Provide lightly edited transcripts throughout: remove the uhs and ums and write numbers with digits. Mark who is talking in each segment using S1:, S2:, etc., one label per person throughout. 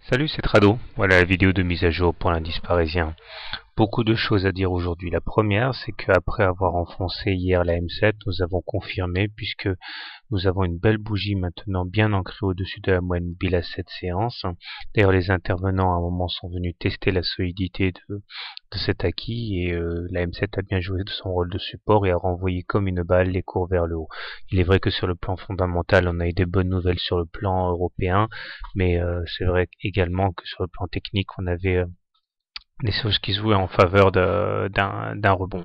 S1: Salut, c'est Trado. Voilà la vidéo de mise à jour pour l'indice parisien. Beaucoup de choses à dire aujourd'hui. La première, c'est qu'après avoir enfoncé hier la M7, nous avons confirmé, puisque nous avons une belle bougie maintenant bien ancrée au-dessus de la moyenne mobile à cette séance. D'ailleurs, les intervenants à un moment sont venus tester la solidité de cet acquis et la M7 a bien joué de son rôle de support et a renvoyé comme une balle les cours vers le haut. Il est vrai que sur le plan fondamental, on a eu des bonnes nouvelles sur le plan européen, mais c'est vrai également que sur le plan technique, on avait des choses qui se jouaient en faveur d'un rebond.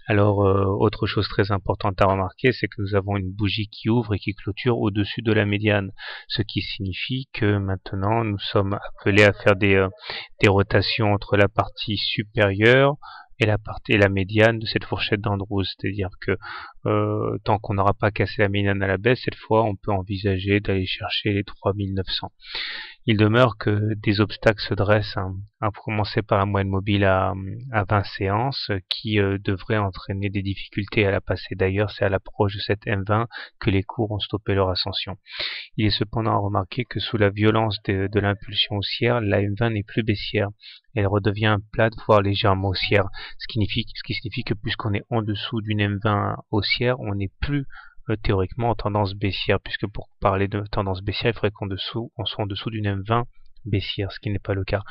S1: Alors, autre chose très importante à remarquer, c'est que nous avons une bougie qui ouvre et qui clôture au-dessus de la médiane, ce qui signifie que maintenant nous sommes appelés à faire des rotations entre la partie supérieure et la médiane de cette fourchette d'Andrews, c'est-à-dire que tant qu'on n'aura pas cassé la médiane à la baisse, cette fois on peut envisager d'aller chercher les 3900. Il demeure que des obstacles se dressent, à commencer par la moyenne mobile à 20 séances, qui devrait entraîner des difficultés à la passer. D'ailleurs, c'est à l'approche de cette M20 que les cours ont stoppé leur ascension. Il est cependant à remarquer que sous la violence de l'impulsion haussière, la M20 n'est plus baissière. Elle redevient plate, voire légèrement haussière, ce qui signifie que puisqu'on est en dessous d'une M20 haussière, on n'est plus théoriquement en tendance baissière, puisque pour parler de tendance baissière, il faudrait qu'on soit en dessous d'une M20 baissière, ce qui n'est pas le cas.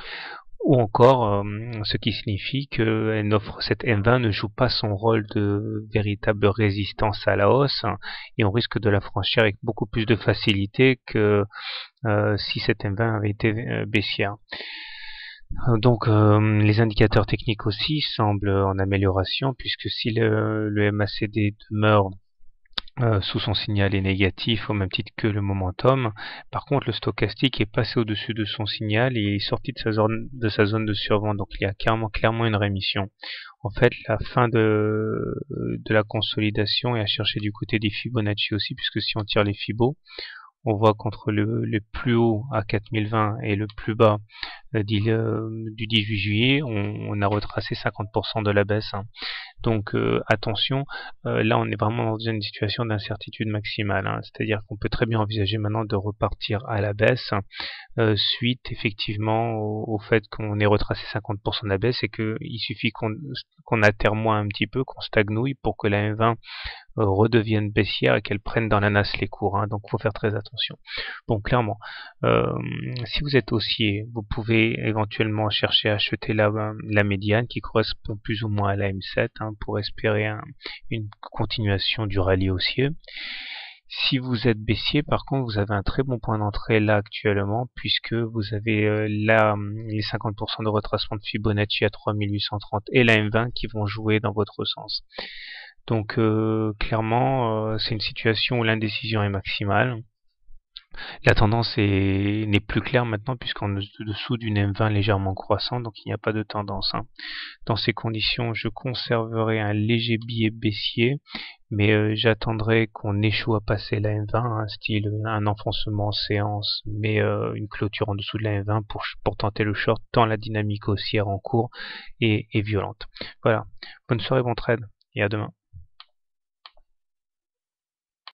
S1: Ou encore, ce qui signifie que cette M20 ne joue pas son rôle de véritable résistance à la hausse, et on risque de la franchir avec beaucoup plus de facilité que si cette M20 avait été baissière. Donc les indicateurs techniques aussi semblent en amélioration, puisque si le MACD demeure sous son signal est négatif au même titre que le momentum. Par contre, le stochastique est passé au-dessus de son signal et est sorti de sa zone de survente. Donc il y a clairement une rémission. En fait, la fin de la consolidation est à chercher du côté des Fibonacci aussi, puisque si on tire les Fibos, on voit qu'entre le plus haut à 4020 et le plus bas du 18 juillet, on a retracé 50% de la baisse. Donc attention, là on est vraiment dans une situation d'incertitude maximale, c'est-à-dire qu'on peut très bien envisager maintenant de repartir à la baisse suite effectivement au fait qu'on ait retracé 50% de la baisse et qu'il suffit qu'on attermoie un petit peu, qu'on stagnouille pour que la M20 redevienne baissière et qu'elle prenne dans la nasse les cours, donc il faut faire très attention. Bon, clairement, si vous êtes haussier, vous pouvez éventuellement chercher à acheter la médiane qui correspond plus ou moins à la M7 pour espérer une continuation du rallye haussier. Si vous êtes baissier, par contre, vous avez un très bon point d'entrée là actuellement, puisque vous avez là les 50% de retracement de Fibonacci à 3830 et la M20 qui vont jouer dans votre sens. Donc clairement, c'est une situation où l'indécision est maximale. La tendance n'est plus claire maintenant puisqu'on est dessous d'une M20 légèrement croissante, donc il n'y a pas de tendance. Dans ces conditions, je conserverai un léger biais baissier, mais j'attendrai qu'on échoue à passer la M20, style un enfoncement en séance, mais une clôture en dessous de la M20 pour tenter le short, tant la dynamique haussière en cours est violente. Voilà, bonne soirée, bon trade, et à demain.